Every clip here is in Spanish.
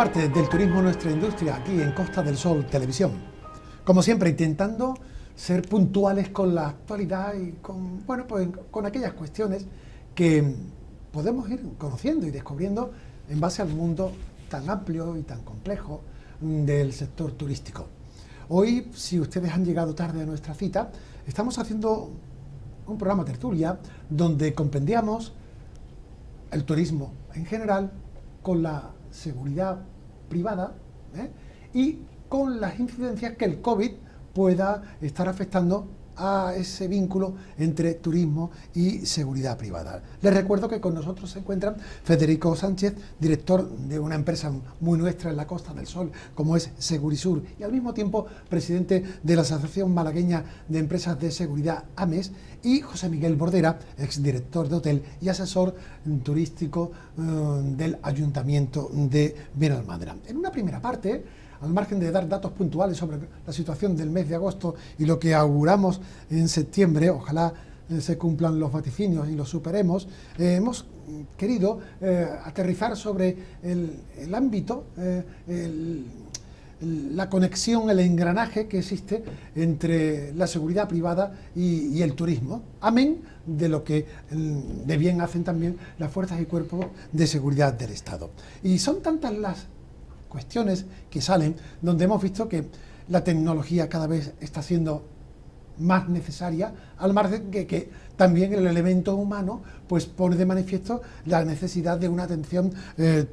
parte del turismo nuestra industria aquí en Costa del Sol Televisión. Como siempre, intentando ser puntuales con la actualidad y con, bueno, pues con aquellas cuestiones que podemos ir conociendo y descubriendo en base al mundo tan amplio y tan complejo del sector turístico. Hoy, si ustedes han llegado tarde a nuestra cita, estamos haciendo un programa tertulia donde comprendíamos el turismo en general con la seguridad privada y con las incidencias que el COVID pueda estar afectando a ese vínculo entre turismo y seguridad privada. Les recuerdo que con nosotros se encuentran Federico Sánchez, director de una empresa muy nuestra en la Costa del Sol, como es Segurisur, y al mismo tiempo presidente de la Asociación Malagueña de Empresas de Seguridad, AMES, y José Miguel Bordera, exdirector de hotel y asesor turístico del Ayuntamiento de Benalmádena. En una primera parte, al margen de dar datos puntuales sobre la situación del mes de agosto y lo que auguramos en septiembre, ojalá se cumplan los vaticinios y los superemos, hemos querido aterrizar sobre el ámbito, la conexión, el engranaje que existe entre la seguridad privada y el turismo, amén de lo que de bien hacen también las fuerzas y cuerpos de seguridad del Estado. Y son tantas las cuestiones que salen donde hemos visto que la tecnología cada vez está siendo más necesaria, al margen de que también el elemento humano pues pone de manifiesto la necesidad de una atención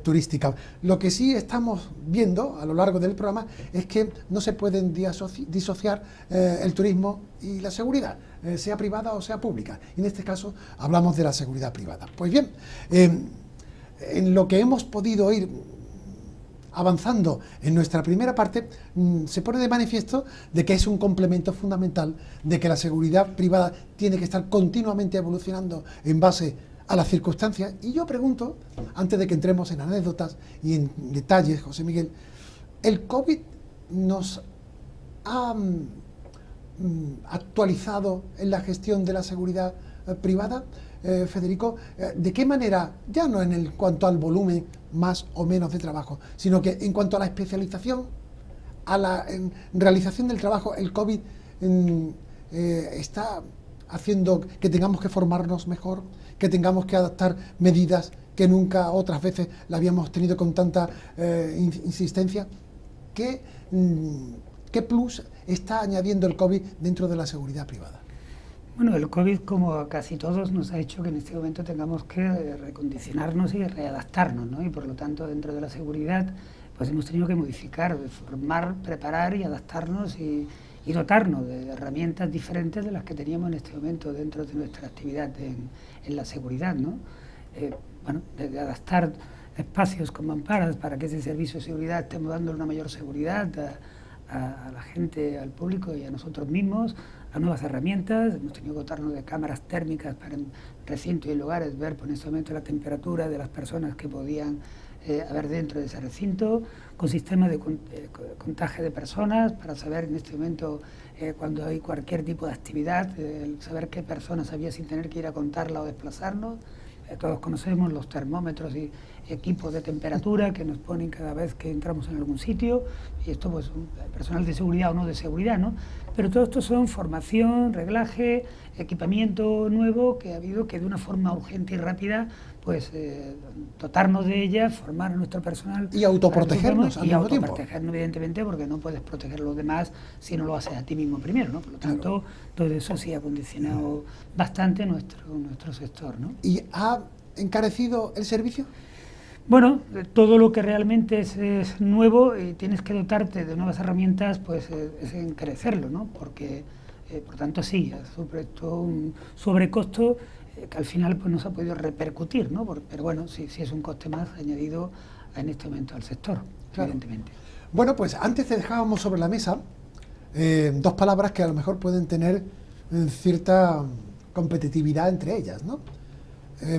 turística. Lo que sí estamos viendo a lo largo del programa es que no se pueden disociar el turismo y la seguridad, sea privada o sea pública. Y en este caso hablamos de la seguridad privada. Pues bien, en lo que hemos podido ir avanzando en nuestra primera parte, se pone de manifiesto de que es un complemento fundamental, de que la seguridad privada tiene que estar continuamente evolucionando en base a las circunstancias. Y yo pregunto, antes de que entremos en anécdotas y en detalles, José Miguel, ¿el COVID nos ha actualizado en la gestión de la seguridad privada? Federico, ¿de qué manera, ya no en cuanto al volumen más o menos de trabajo, sino que en cuanto a la especialización, a la realización del trabajo, el COVID está haciendo que tengamos que formarnos mejor, que tengamos que adaptar medidas que nunca otras veces la habíamos tenido con tanta insistencia? ¿Qué plus está añadiendo el COVID dentro de la seguridad privada? Bueno, el COVID, como a casi todos, nos ha hecho que en este momento tengamos que recondicionarnos y readaptarnos, ¿no? Y por lo tanto, dentro de la seguridad, pues hemos tenido que modificar, formar, preparar y adaptarnos y dotarnos de herramientas diferentes de las que teníamos en este momento dentro de nuestra actividad en la seguridad, ¿no? Bueno, de adaptar espacios con mamparas para que ese servicio de seguridad estemos dando una mayor seguridad a la gente, al público y a nosotros mismos, a nuevas herramientas. Hemos tenido que dotarnos de cámaras térmicas para en recintos y lugares ver por este momento la temperatura de las personas que podían haber dentro de ese recinto, con sistemas de contaje de personas para saber en este momento cuando hay cualquier tipo de actividad, saber qué personas había sin tener que ir a contarla o desplazarnos. Todos conocemos los termómetros y equipos de temperatura que nos ponen cada vez que entramos en algún sitio, y esto pues personal de seguridad o no de seguridad, ¿no? Pero todo esto son formación, reglaje, equipamiento nuevo que ha habido que de una forma urgente y rápida pues dotarnos de ella, formar a nuestro personal y autoprotegernos al mismo tiempo. Y autoprotegernos, evidentemente, porque no puedes proteger a los demás si no lo haces a ti mismo primero, ¿no? Por lo tanto, todo eso sí ha condicionado bastante nuestro sector, ¿no? ¿Y ha encarecido el servicio? Bueno, todo lo que realmente es nuevo y tienes que dotarte de nuevas herramientas, pues es encarecerlo, ¿no? Porque, por tanto, sí, sobre todo un sobrecosto que al final pues no se ha podido repercutir, ¿no? Pero bueno, sí es un coste más añadido en este momento al sector, claro. Evidentemente. Bueno, pues antes dejábamos sobre la mesa dos palabras que a lo mejor pueden tener cierta competitividad entre ellas, ¿no?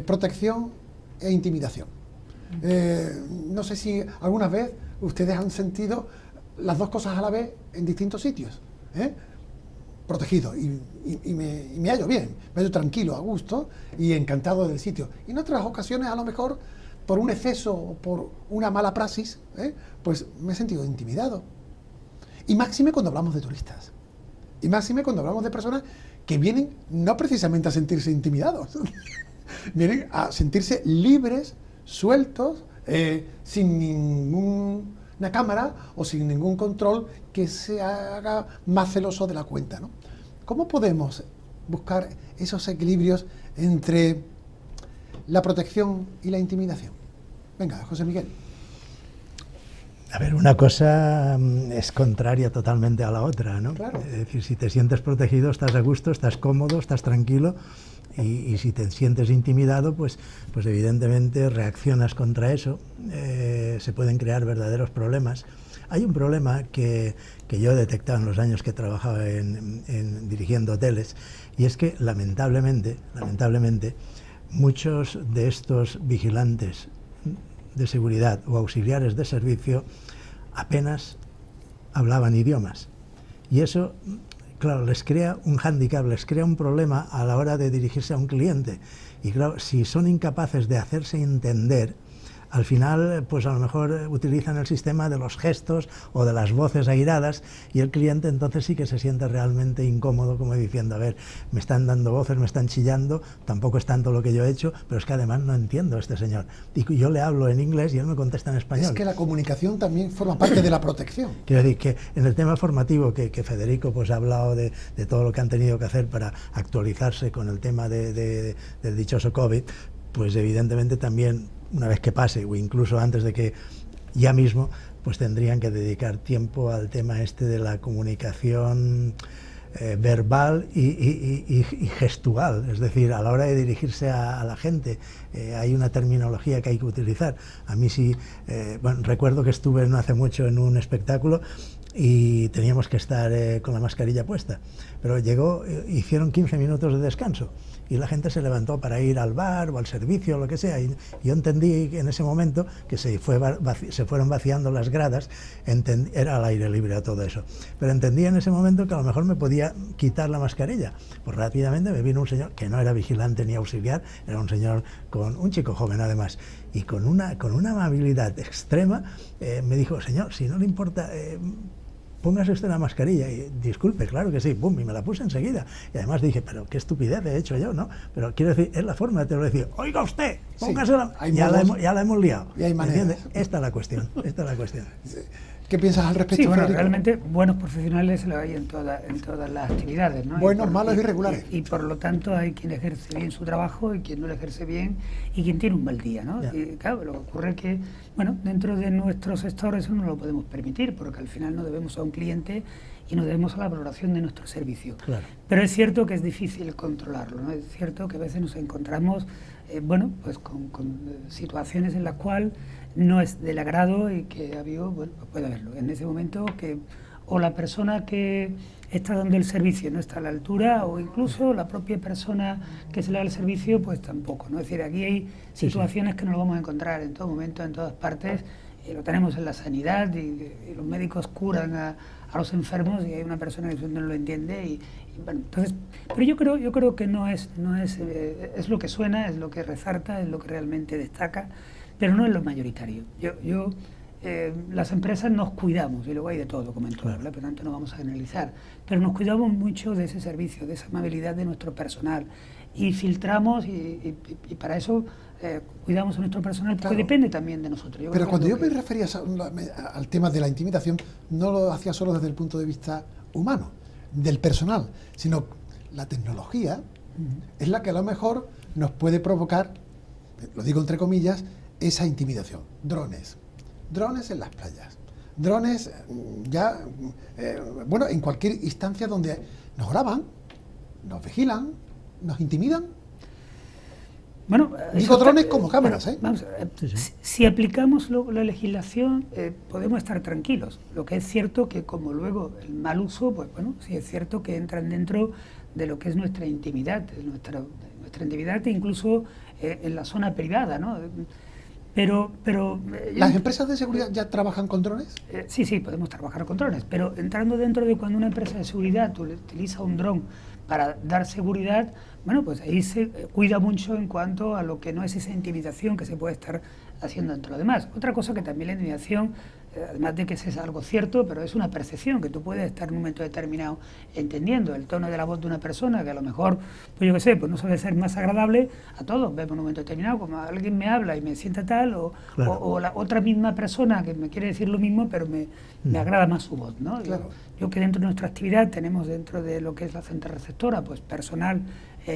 Protección e intimidación. No sé si alguna vez ustedes han sentido las dos cosas a la vez en distintos sitios, protegido y me hallo bien, me hallo tranquilo, a gusto y encantado del sitio. Y en otras ocasiones a lo mejor por un exceso o por una mala praxis, pues me he sentido intimidado. Y máxime cuando hablamos de turistas. Y máxime cuando hablamos de personas que vienen no precisamente a sentirse intimidados, vienen a sentirse libres, sueltos, sin ninguna cámara o sin ningún control que se haga más celoso de la cuenta, ¿no? ¿Cómo podemos buscar esos equilibrios entre la protección y la intimidación? Venga, José Miguel. A ver, una cosa es contraria totalmente a la otra, ¿no? Claro. Es decir, si te sientes protegido, estás a gusto, estás cómodo, estás tranquilo, y si te sientes intimidado, pues evidentemente reaccionas contra eso. Se pueden crear verdaderos problemas. Hay un problema que yo he detectado en los años que trabajaba dirigiendo hoteles, y es que lamentablemente, muchos de estos vigilantes de seguridad o auxiliares de servicio apenas hablaban idiomas. Y eso, claro, les crea un hándicap, les crea un problema a la hora de dirigirse a un cliente. Y claro, si son incapaces de hacerse entender, al final, pues a lo mejor utilizan el sistema de los gestos o de las voces airadas, y el cliente entonces sí que se siente realmente incómodo, como diciendo, a ver, me están dando voces, me están chillando, tampoco es tanto lo que yo he hecho, pero es que además no entiendo a este señor. Y yo le hablo en inglés y él me contesta en español. Es que la comunicación también forma parte de la protección. Quiero decir que en el tema formativo que Federico pues ha hablado de todo lo que han tenido que hacer para actualizarse con el tema del dichoso COVID, pues evidentemente también, una vez que pase o incluso antes de que ya mismo, pues tendrían que dedicar tiempo al tema este de la comunicación verbal y gestual, es decir, a la hora de dirigirse a la gente. Hay una terminología que hay que utilizar. A mí sí, bueno, recuerdo que estuve no hace mucho en un espectáculo y teníamos que estar con la mascarilla puesta, pero hicieron 15 minutos de descanso y la gente se levantó para ir al bar o al servicio o lo que sea, y yo entendí en ese momento que se fueron vaciando las gradas, era al aire libre a todo eso, pero entendí en ese momento que a lo mejor me podía quitar la mascarilla. Pues rápidamente me vino un señor que no era vigilante ni auxiliar, era un señor, un chico joven además, y con una amabilidad extrema me dijo, señor, si no le importa, póngase usted la mascarilla. Y disculpe, claro que sí, pum, y me la puse enseguida. Y además dije, pero qué estupidez he hecho yo, ¿no? Pero quiero decir, es la forma de te lo decir, oiga usted, póngase ya la hemos liado. Y hay maneras. Esta es la cuestión, Sí. ¿Qué piensas al respecto? Sí, bueno, Federico? realmente buenos profesionales lo hay en todas las actividades, ¿no? Buenos, malos y regulares. Y por lo tanto hay quien ejerce bien su trabajo y quien no lo ejerce bien y quien tiene un mal día, ¿no? Ya. Y claro, lo que ocurre es que, bueno, dentro de nuestro sector eso no lo podemos permitir, porque al final nos debemos a un cliente y nos debemos a la valoración de nuestro servicio. Claro. Pero es cierto que es difícil controlarlo, ¿no? Es cierto que a veces nos encontramos, bueno, pues con situaciones en las cuales no es del agrado y que ha habido, bueno, puede haberlo. En ese momento que o la persona que está dando el servicio no está a la altura, o incluso la propia persona que se le da el servicio, pues tampoco, ¿no? Es decir, aquí hay situaciones que nos lo vamos a encontrar en todo momento, en todas partes, lo tenemos en la sanidad y los médicos curan a los enfermos y hay una persona que no lo entiende y bueno, entonces, pero yo creo que no es es lo que suena, es lo que resalta, es lo que realmente destaca, pero no es lo mayoritario. Las empresas nos cuidamos, y luego hay de todo, como en todo, por lo tanto no vamos a generalizar, pero nos cuidamos mucho de ese servicio, de esa amabilidad de nuestro personal, y filtramos y para eso cuidamos a nuestro personal, porque depende también de nosotros. Pero cuando yo me refería al tema de la intimidación, no lo hacía solo desde el punto de vista humano, del personal, sino la tecnología es la que a lo mejor nos puede provocar, lo digo entre comillas, esa intimidación. Drones en las playas, drones bueno, en cualquier instancia donde nos graban, nos vigilan, nos intimidan. Bueno, digo drones como cámaras, ¿eh? Vamos, si aplicamos la legislación podemos estar tranquilos. Lo que es cierto que como luego el mal uso, pues bueno, sí es cierto que entran dentro de lo que es nuestra intimidad, nuestra intimidad incluso en la zona privada, ¿no? Pero ¿Las empresas de seguridad ya trabajan con drones? Sí, podemos trabajar con drones, pero entrando dentro de cuando una empresa de seguridad utiliza un dron para dar seguridad, bueno, pues ahí se cuida mucho en cuanto a lo que no es esa intimidación que se puede estar haciendo entre los demás. Otra cosa que también la intimidación, además de que es algo cierto, pero es una percepción que tú puedes estar en un momento determinado entendiendo el tono de la voz de una persona que a lo mejor, pues yo qué sé, pues no suele ser más agradable a todos. Vemos en un momento determinado como alguien me habla y me sienta tal, claro. o la otra misma persona que me quiere decir lo mismo, pero me agrada más su voz, ¿no? Claro. Yo que dentro de nuestra actividad tenemos dentro de lo que es la central receptora, pues personal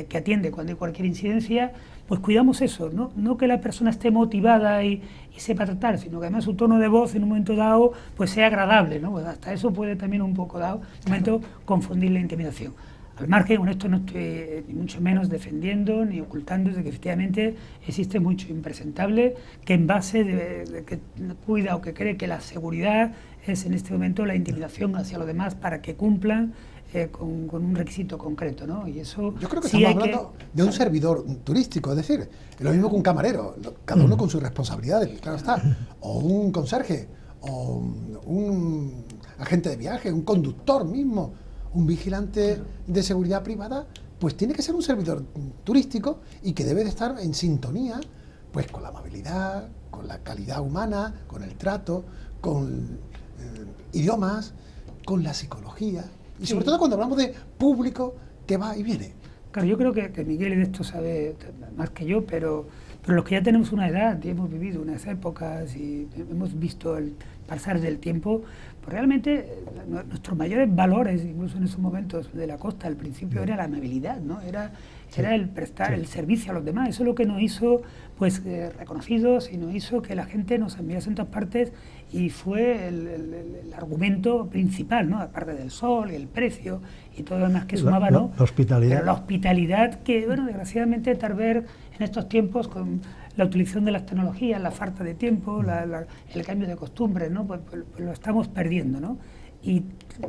que atiende cuando hay cualquier incidencia, pues cuidamos eso, no que la persona esté motivada y sepa tratar, sino que además su tono de voz en un momento dado pues sea agradable, ¿no? Pues hasta eso puede también un poco dado, un momento, confundir la intimidación. Al margen, con esto no estoy ni mucho menos defendiendo ni ocultando de que efectivamente existe mucho impresentable que en base de que cuida o que cree que la seguridad es en este momento la intimidación hacia los demás para que cumplan con un requisito concreto, ¿no? Y eso yo creo que sí estamos hablando de un servidor turístico, es decir, lo mismo que un camarero, cada uno con sus responsabilidades, claro está, o un conserje, o un agente de viaje, un conductor mismo, un vigilante de seguridad privada, pues tiene que ser un servidor turístico y que debe de estar en sintonía pues con la amabilidad, con la calidad humana, con el trato, con idiomas, con la psicología. Y sobre todo cuando hablamos de público que va y viene. Claro, yo creo que Miguel de esto sabe más que yo, pero los que ya tenemos una edad y hemos vivido unas épocas y hemos visto el pasar del tiempo, pues realmente nuestros mayores valores, incluso en esos momentos de la costa, al principio era la amabilidad, ¿no? Era el prestar el servicio a los demás. Eso es lo que nos hizo pues reconocidos y nos hizo que la gente nos enviase en todas partes y fue el argumento principal, ¿no? Aparte del sol y el precio y todo lo demás que sumaba, ¿no? La hospitalidad. Pero la hospitalidad que, bueno, desgraciadamente tal vez en estos tiempos con la utilización de las tecnologías, la falta de tiempo, el cambio de costumbres, ¿no? Pues lo estamos perdiendo, ¿no? Y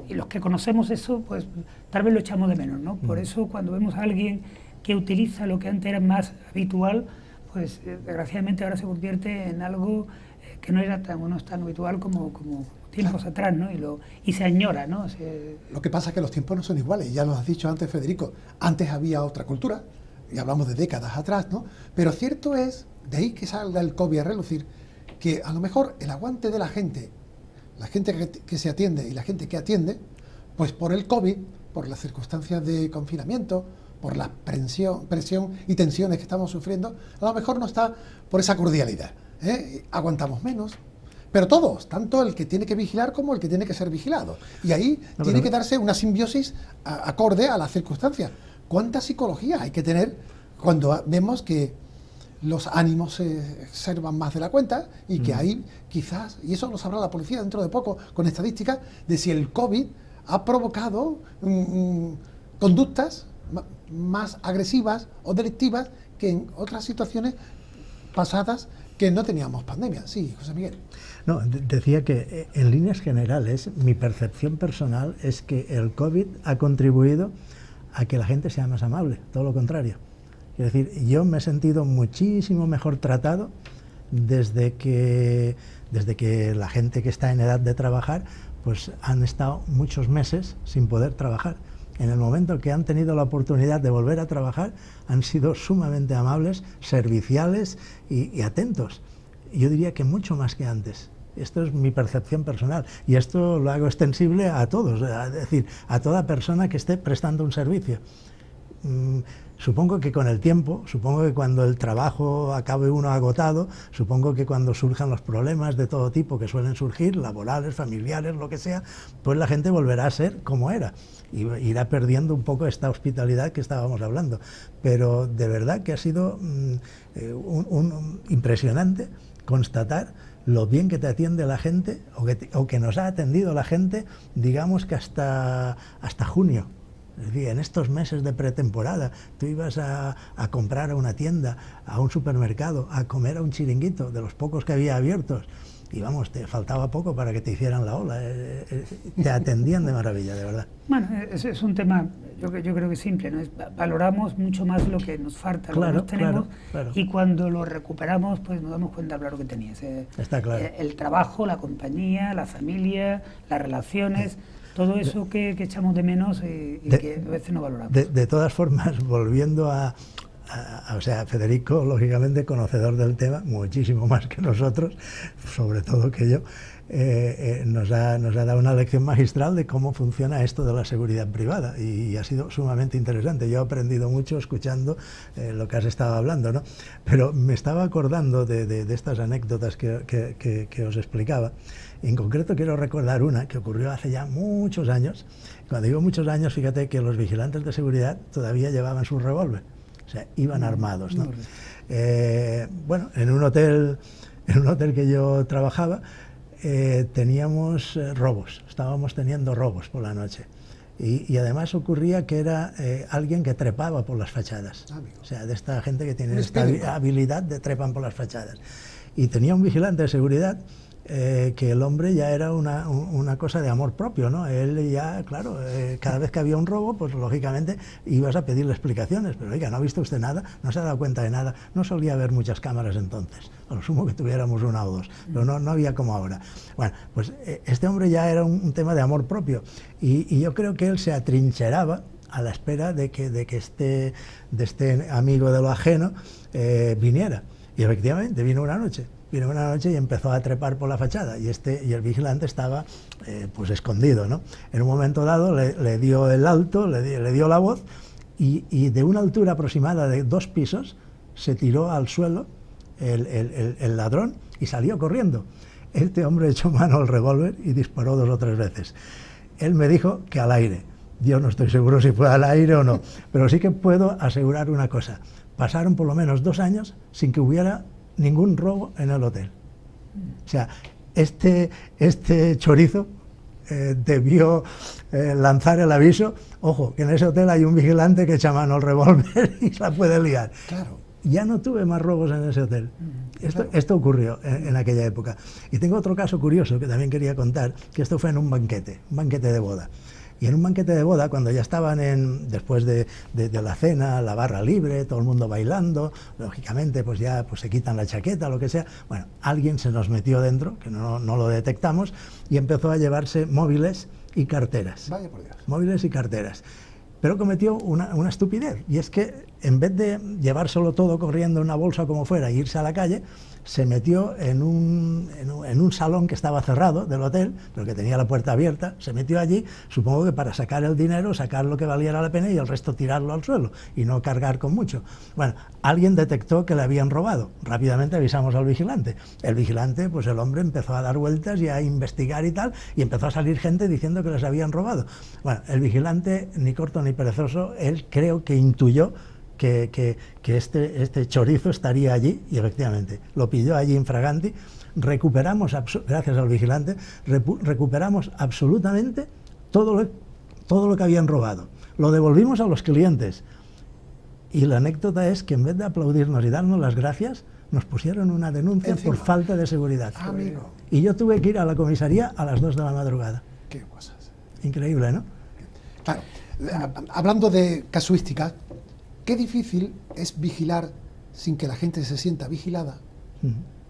los que conocemos eso, pues tal vez lo echamos de menos, ¿no? Por eso cuando vemos a alguien que utiliza lo que antes era más habitual, pues desgraciadamente ahora se convierte en algo que no era tan habitual como tiempos atrás, ¿no? Y se añora, ¿no? Lo que pasa es que los tiempos no son iguales, ya lo has dicho antes, Federico. Antes había otra cultura, y hablamos de décadas atrás, ¿no? Pero cierto es, de ahí que salga el COVID a relucir, que a lo mejor el aguante de la gente que se atiende y la gente que atiende, pues por el COVID, por las circunstancias de confinamiento, por la presión y tensiones que estamos sufriendo, a lo mejor no está por esa cordialidad, ¿eh? Aguantamos menos, pero todos, tanto el que tiene que vigilar como el que tiene que ser vigilado. Y ahí tiene que darse una simbiosis acorde a las circunstancias. ¿Cuánta psicología hay que tener cuando vemos que los ánimos se observan más de la cuenta y que hay quizás, y eso lo sabrá la policía dentro de poco con estadísticas, de si el COVID ha provocado conductas más agresivas o delictivas que en otras situaciones pasadas que no teníamos pandemia. Sí, José Miguel. No, decía que en líneas generales mi percepción personal es que el COVID ha contribuido a que la gente sea más amable, todo lo contrario. Es decir, yo me he sentido muchísimo mejor tratado desde que la gente que está en edad de trabajar pues han estado muchos meses sin poder trabajar. En el momento que han tenido la oportunidad de volver a trabajar, han sido sumamente amables, serviciales y atentos. Yo diría que mucho más que antes. Esto es mi percepción personal y esto lo hago extensible a todos, es decir, a toda persona que esté prestando un servicio. Supongo que con el tiempo, supongo que cuando el trabajo acabe uno agotado, supongo que cuando surjan los problemas de todo tipo que suelen surgir, laborales, familiares, lo que sea, pues la gente volverá a ser como era y irá perdiendo un poco esta hospitalidad que estábamos hablando. Pero de verdad que ha sido impresionante constatar lo bien que te atiende la gente o que nos ha atendido la gente, digamos que hasta junio. Es decir, en estos meses de pretemporada, tú ibas a comprar a una tienda, a un supermercado, a comer a un chiringuito, de los pocos que había abiertos, y vamos, te faltaba poco para que te hicieran la ola. Te atendían de maravilla, de verdad. Bueno, es un tema, yo creo que simple, ¿no? Valoramos mucho más lo que nos falta, lo que nos tenemos, claro. Y cuando lo recuperamos, pues nos damos cuenta de lo que tenías. Está claro. El trabajo, la compañía, la familia, las relaciones... Todo eso que echamos de menos y que a veces no valoramos. De todas formas, volviendo a o sea, Federico, lógicamente, conocedor del tema, muchísimo más que nosotros, sobre todo que yo, nos ha dado una lección magistral de cómo funciona esto de la seguridad privada y ha sido sumamente interesante. Yo he aprendido mucho escuchando lo que has estado hablando, ¿no? Pero me estaba acordando de estas anécdotas que os explicaba. En concreto quiero recordar una que ocurrió hace ya muchos años. Cuando digo muchos años, fíjate que los vigilantes de seguridad todavía llevaban su revólver, o sea, iban armados, ¿no? Bueno, en un hotel que yo trabajaba, teníamos robos, estábamos teniendo robos por la noche. Y además ocurría que era alguien que trepaba por las fachadas, o sea, de esta gente que tiene esta habilidad de trepan por las fachadas. Y tenía un vigilante de seguridad que el hombre ya era una cosa de amor propio, ¿no? Él ya, claro, cada vez que había un robo, pues lógicamente ibas a pedirle explicaciones, pero oiga, ¿no ha visto usted nada? ¿No se ha dado cuenta de nada? No solía haber muchas cámaras entonces, a lo sumo que tuviéramos una o dos, pero no había como ahora. Bueno, pues este hombre ya era un tema de amor propio y yo creo que él se atrincheraba a la espera de que este amigo de lo ajeno viniera. Y efectivamente vino una noche y empezó a trepar por la fachada y el vigilante estaba pues escondido, ¿no? En un momento dado le dio el alto, le dio la voz y de una altura aproximada de 2 pisos se tiró al suelo el ladrón y salió corriendo. Este hombre echó mano al revólver y disparó 2 o 3 veces. Él me dijo que al aire. Yo no estoy seguro si fue al aire o no, pero sí que puedo asegurar una cosa. Pasaron por lo menos 2 años sin que hubiera ningún robo en el hotel. O sea, este chorizo debió lanzar el aviso, ojo, que en ese hotel hay un vigilante que echa mano al revólver y la puede liar. Claro. Ya no tuve más robos en ese hotel. Esto ocurrió en aquella época. Y tengo otro caso curioso que también quería contar, que esto fue en un banquete de boda. Y en un banquete de boda, cuando ya estaban después de la cena, la barra libre, todo el mundo bailando, lógicamente pues ya pues se quitan la chaqueta, lo que sea, bueno, alguien se nos metió dentro, que no lo detectamos, y empezó a llevarse móviles y carteras. Vaya por Dios. Móviles y carteras. Pero cometió una estupidez, y es que en vez de llevárselo todo corriendo en una bolsa como fuera e irse a la calle, se metió en un salón que estaba cerrado del hotel, pero que tenía la puerta abierta, se metió allí, supongo que para sacar el dinero, sacar lo que valiera la pena y el resto tirarlo al suelo y no cargar con mucho. Bueno, alguien detectó que le habían robado, rápidamente avisamos al vigilante. El vigilante, pues el hombre empezó a dar vueltas y a investigar y tal, y empezó a salir gente diciendo que les habían robado. Bueno, el vigilante, ni corto ni perezoso, él creo que intuyó que este chorizo estaría allí, y efectivamente lo pilló allí infraganti. Recuperamos, gracias al vigilante, recuperamos absolutamente todo lo que habían robado. Lo devolvimos a los clientes. Y la anécdota es que en vez de aplaudirnos y darnos las gracias, nos pusieron una denuncia por falta de seguridad. Amigo. Y yo tuve que ir a la comisaría a las 2 de la madrugada. Qué cosas. Increíble, ¿no? Claro. Hablando de casuística, qué difícil es vigilar sin que la gente se sienta vigilada,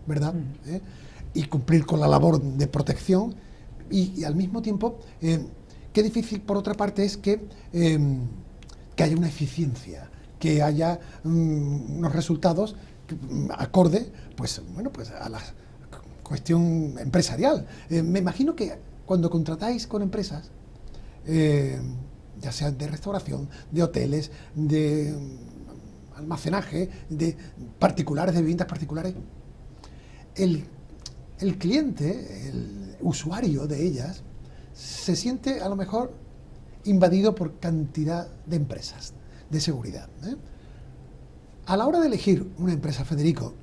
¿verdad? Y cumplir con la labor de protección y al mismo tiempo, qué difícil por otra parte es que haya una eficiencia, que haya unos resultados acorde, pues bueno, pues a la cuestión empresarial. Me imagino que cuando contratáis con empresas, ya sean de restauración, de hoteles, de almacenaje, de particulares, de viviendas particulares, el cliente, el usuario de ellas, se siente a lo mejor invadido por cantidad de empresas de seguridad. A la hora de elegir una empresa, Federico,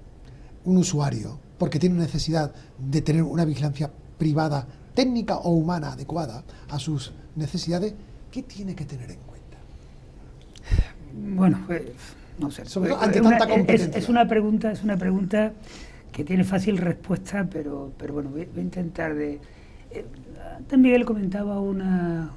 un usuario, porque tiene necesidad de tener una vigilancia privada, técnica o humana adecuada a sus necesidades, ¿qué tiene que tener en cuenta? Bueno, pues no sé. Sobre todo ante tanta competencia. Es una pregunta que tiene fácil respuesta, pero bueno, voy a intentar de... Antes Miguel comentaba una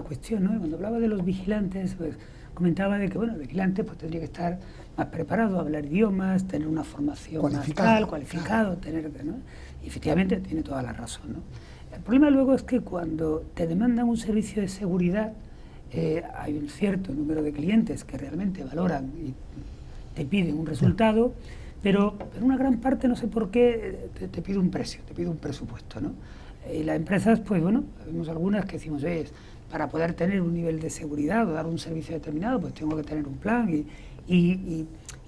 cuestión, ¿no? Cuando hablaba de los vigilantes, pues comentaba de que, bueno, el vigilante pues tendría que estar más preparado, hablar idiomas, tener una formación cualificado, claro. Tener, ¿no? Y efectivamente tiene toda la razón, ¿no? El problema luego es que cuando te demandan un servicio de seguridad, hay un cierto número de clientes que realmente valoran y te piden un resultado, pero en una gran parte, no sé por qué, te pide un precio, te pide un presupuesto, ¿no? Y las empresas, pues bueno, vemos algunas que decimos, oye, para poder tener un nivel de seguridad o dar un servicio determinado, pues tengo que tener un plan y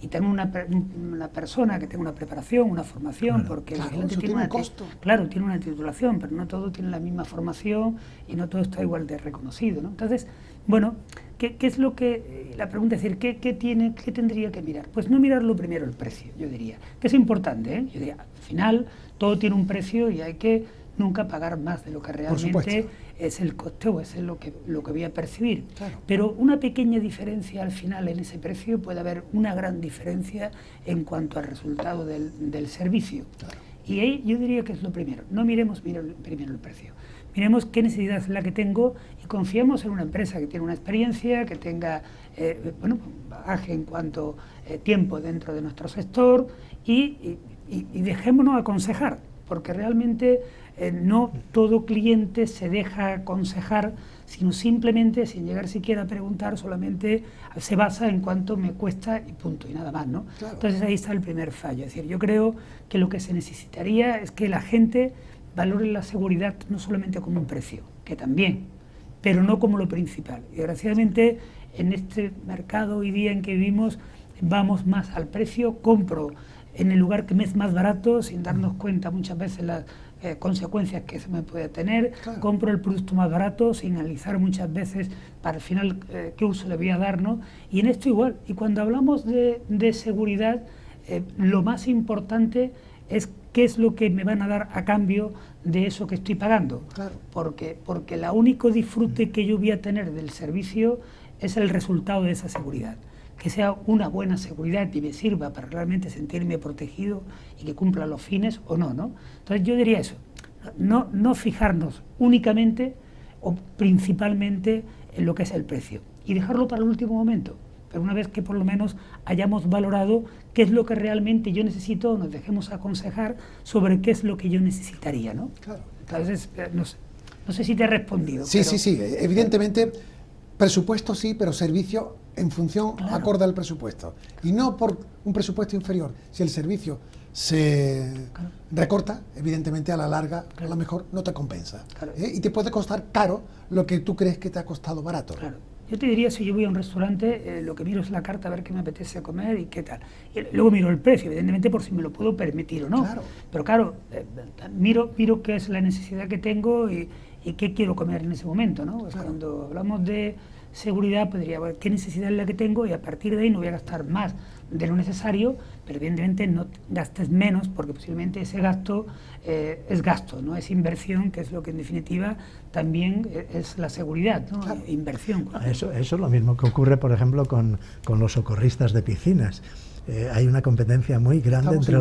tener una persona que tenga una preparación, una formación, porque claro, el vigilante tiene un costo. Claro, tiene una titulación, pero no todo tiene la misma formación y no todo está igual de reconocido, ¿no? Entonces, bueno, ¿qué es lo que... La pregunta es decir, ¿qué tendría que mirar? Pues no mirarlo primero el precio, yo diría, que es importante, ¿eh? Yo diría, al final todo tiene un precio y hay que nunca pagar más de lo que realmente es el coste o es lo que voy a percibir. Claro. Pero una pequeña diferencia al final en ese precio puede haber una gran diferencia en cuanto al resultado del servicio. Claro. Y ahí yo diría que es lo primero. No miremos primero el precio. Miremos qué necesidad es la que tengo y confiemos en una empresa que tiene una experiencia, que tenga bagaje en cuanto tiempo dentro de nuestro sector y dejémonos aconsejar, porque realmente no todo cliente se deja aconsejar, sino simplemente, sin llegar siquiera a preguntar, solamente se basa en cuánto me cuesta y punto, y nada más, ¿no? Claro. Entonces ahí está el primer fallo. Es decir, yo creo que lo que se necesitaría es que la gente valore la seguridad no solamente como un precio, que también, pero no como lo principal. Y desgraciadamente en este mercado hoy día en que vivimos vamos más al precio, compro en el lugar que me es más barato sin darnos cuenta muchas veces las consecuencias que se me puede tener, claro. Compro el producto más barato sin analizar muchas veces para el final qué uso le voy a dar, ¿no? Y en esto igual, y cuando hablamos de seguridad, lo más importante es qué es lo que me van a dar a cambio de eso que estoy pagando. Claro. Porque el único disfrute que yo voy a tener del servicio es el resultado de esa seguridad. Que sea una buena seguridad y me sirva para realmente sentirme protegido y que cumpla los fines o no, ¿no? Entonces yo diría eso, no fijarnos únicamente o principalmente en lo que es el precio y dejarlo para el último momento, pero una vez que por lo menos hayamos valorado qué es lo que realmente yo necesito, nos dejemos aconsejar sobre qué es lo que yo necesitaría, ¿no? Claro. Entonces, no sé si te he respondido. Sí, pero... sí, evidentemente, presupuesto sí, pero servicio en función acorde al presupuesto. Y no por un presupuesto inferior. Si el servicio se recorta, evidentemente a la larga, a lo mejor no te compensa. Claro. Y te puede costar caro lo que tú crees que te ha costado barato. Claro. Yo te diría, si yo voy a un restaurante, lo que miro es la carta a ver qué me apetece comer y qué tal. Y luego miro el precio, evidentemente por si me lo puedo permitir o no. Claro. Pero claro, miro qué es la necesidad que tengo y qué quiero comer en ese momento, ¿no? Pues claro. Cuando hablamos de seguridad, pues diría, bueno, qué necesidad es la que tengo y a partir de ahí no voy a gastar más de lo necesario, pero evidentemente no gastes menos porque posiblemente ese gasto es gasto, no es inversión, que es lo que en definitiva también es la seguridad, ¿no? Claro. Inversión. Eso es lo mismo que ocurre, por ejemplo, con los socorristas de piscinas. Hay una competencia muy grande entre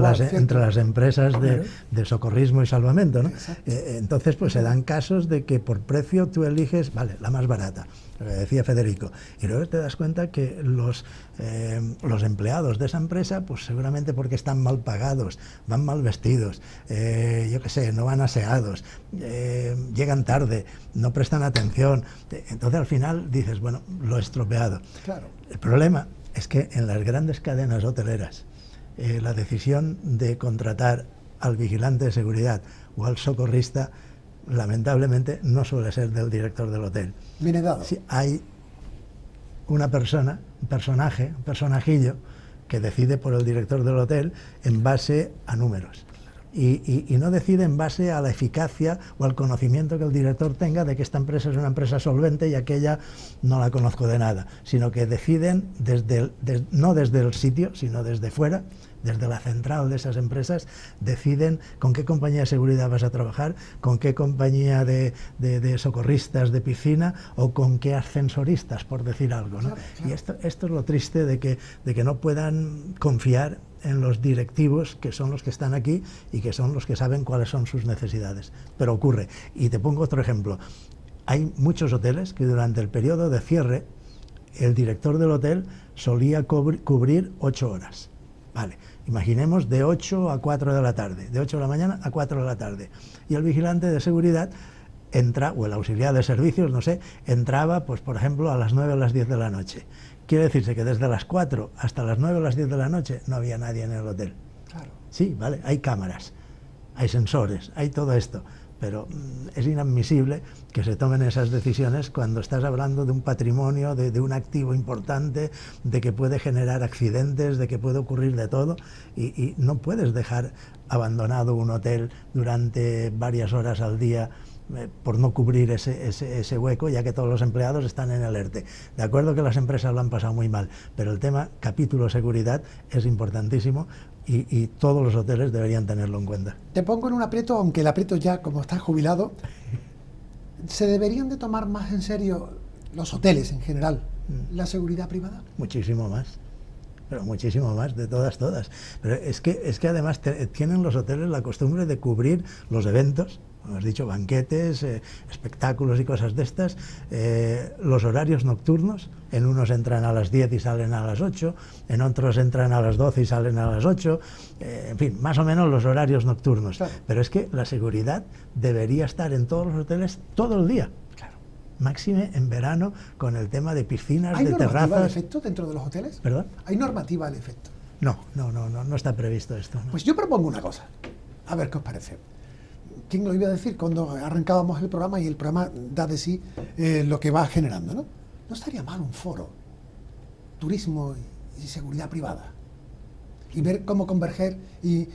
las empresas de socorrismo y salvamento, ¿no? Entonces, pues se dan casos de que por precio tú eliges, vale, la más barata, lo que decía Federico, y luego te das cuenta que los empleados de esa empresa, pues seguramente porque están mal pagados, van mal vestidos, yo qué sé, no van aseados, llegan tarde, no prestan atención, entonces al final dices, bueno, lo he estropeado. Claro. El problema es que en las grandes cadenas hoteleras la decisión de contratar al vigilante de seguridad o al socorrista lamentablemente no suele ser del director del hotel. Viene dado. Sí, hay una persona, un personajillo que decide por el director del hotel en base a números. Y no decide en base a la eficacia o al conocimiento que el director tenga de que esta empresa es una empresa solvente y aquella no la conozco de nada, sino que deciden no desde el sitio, sino desde fuera, desde la central de esas empresas, deciden con qué compañía de seguridad vas a trabajar, con qué compañía de socorristas de piscina o con qué ascensoristas, por decir algo, ¿no? Claro, claro. Y esto es lo triste de que no puedan confiar en los directivos, que son los que están aquí y que son los que saben cuáles son sus necesidades. Pero ocurre. Y te pongo otro ejemplo. Hay muchos hoteles que durante el periodo de cierre el director del hotel solía cubrir 8 horas. Vale, imaginemos de 8 a 4 de la tarde, de 8 de la mañana a 4 de la tarde. Y el vigilante de seguridad o el auxiliar de servicios, no sé, entraba, pues por ejemplo, a las 9 o las 10 de la noche. Quiere decirse que desde las 4 hasta las 9 o las 10 de la noche no había nadie en el hotel. Claro. Sí, vale, hay cámaras, hay sensores, hay todo esto, pero es inadmisible que se tomen esas decisiones cuando estás hablando de un patrimonio, de un activo importante, de que puede generar accidentes, de que puede ocurrir de todo, y no puedes dejar abandonado un hotel durante varias horas al día por no cubrir ese hueco, ya que todos los empleados están en el ERTE. De acuerdo que las empresas lo han pasado muy mal, pero el tema capítulo seguridad es importantísimo y todos los hoteles deberían tenerlo en cuenta. Te pongo en un aprieto, aunque el aprieto ya, como estás jubilado, ¿se deberían de tomar más en serio los hoteles en general la seguridad privada? Muchísimo más. Pero muchísimo más, de todas. Pero es que además tienen los hoteles la costumbre de cubrir los eventos, como has dicho, banquetes, espectáculos y cosas de estas, los horarios nocturnos. En unos entran a las 10 y salen a las 8, en otros entran a las 12 y salen a las 8, en fin, más o menos los horarios nocturnos. Claro. Pero es que la seguridad debería estar en todos los hoteles todo el día. Máxime en verano con el tema de piscinas, de terrazas. ¿Hay normativa al efecto dentro de los hoteles? ¿Perdón? ¿Hay normativa al efecto? No está previsto esto, ¿no? Pues yo propongo una cosa, a ver qué os parece. ¿Quién lo iba a decir cuando arrancábamos el programa y el programa da de sí lo que va generando, ¿no? No estaría mal un foro, turismo y seguridad privada, y ver cómo converger y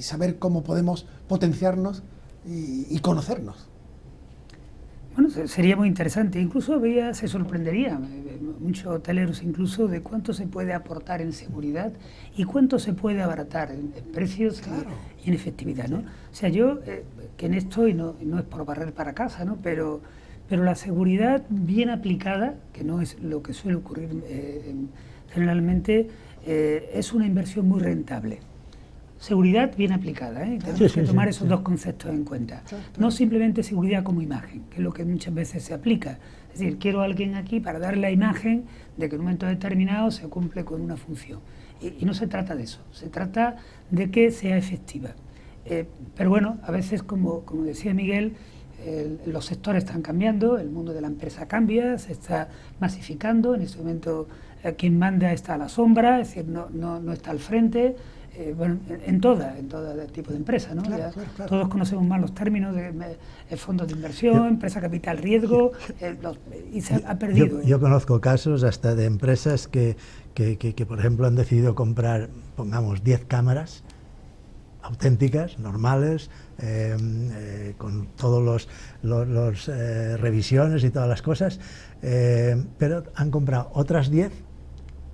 saber cómo podemos potenciarnos y conocernos. Bueno, sería muy interesante. Incluso se sorprendería muchos hoteleros incluso de cuánto se puede aportar en seguridad y cuánto se puede abaratar en precios. Claro. Y en efectividad, ¿no? Sí. O sea, yo, que en esto, y no es por barrer para casa, ¿no? Pero la seguridad bien aplicada, que no es lo que suele ocurrir generalmente, es una inversión muy rentable. Seguridad bien aplicada, ¿eh? Tenemos que tomar esos dos conceptos en cuenta. No simplemente seguridad como imagen, que es lo que muchas veces se aplica. Es decir, quiero a alguien aquí para dar la imagen de que en un momento determinado se cumple con una función. Y no se trata de eso, se trata de que sea efectiva. Pero bueno, a veces, como decía Miguel, los sectores están cambiando, el mundo de la empresa cambia, se está masificando, en ese momento quien manda está a la sombra, es decir, no está al frente. Bueno, en todo tipo de empresas, ¿no? Claro. Todos conocemos más los términos de fondos de inversión, empresa capital riesgo, y se ha perdido. Yo conozco casos hasta de empresas que, por ejemplo, han decidido comprar, pongamos, 10 cámaras auténticas, normales, con todos los revisiones y todas las cosas, pero han comprado otras 10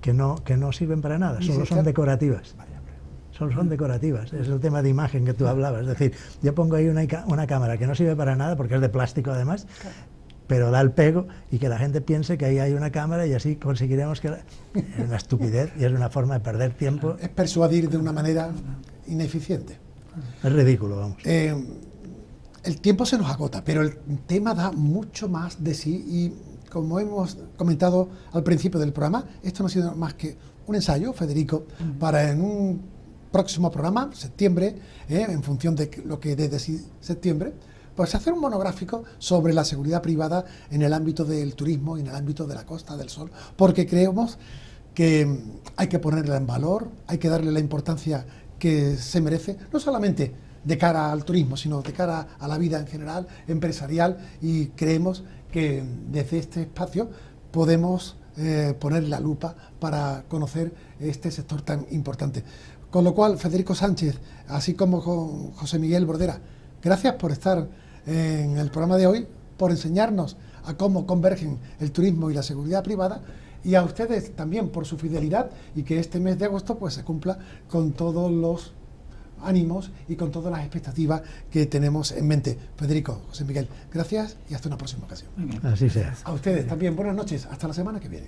que no sirven para nada, solo son decorativas. Son decorativas, es el tema de imagen que tú hablabas, es decir, yo pongo ahí una cámara que no sirve para nada porque es de plástico además, pero da el pego y que la gente piense que ahí hay una cámara y así conseguiremos que... Es una estupidez y es una forma de perder tiempo. Es persuadir de una manera ineficiente. Es ridículo, vamos. El tiempo se nos agota, pero el tema da mucho más de sí y como hemos comentado al principio del programa, esto no ha sido más que un ensayo, Federico, para en un próximo programa, septiembre, en función de lo que dé de sí septiembre, pues hacer un monográfico sobre la seguridad privada en el ámbito del turismo y en el ámbito de la Costa del Sol, porque creemos que hay que ponerla en valor, hay que darle la importancia que se merece, no solamente de cara al turismo, sino de cara a la vida en general, empresarial, y creemos que desde este espacio podemos poner la lupa para conocer este sector tan importante. Con lo cual, Federico Sánchez, así como José Miguel Bordera, gracias por estar en el programa de hoy, por enseñarnos a cómo convergen el turismo y la seguridad privada, y a ustedes también por su fidelidad y que este mes de agosto pues se cumpla con todos los ánimos y con todas las expectativas que tenemos en mente. Federico, José Miguel, gracias y hasta una próxima ocasión. Así sea. A ustedes también, buenas noches, hasta la semana que viene.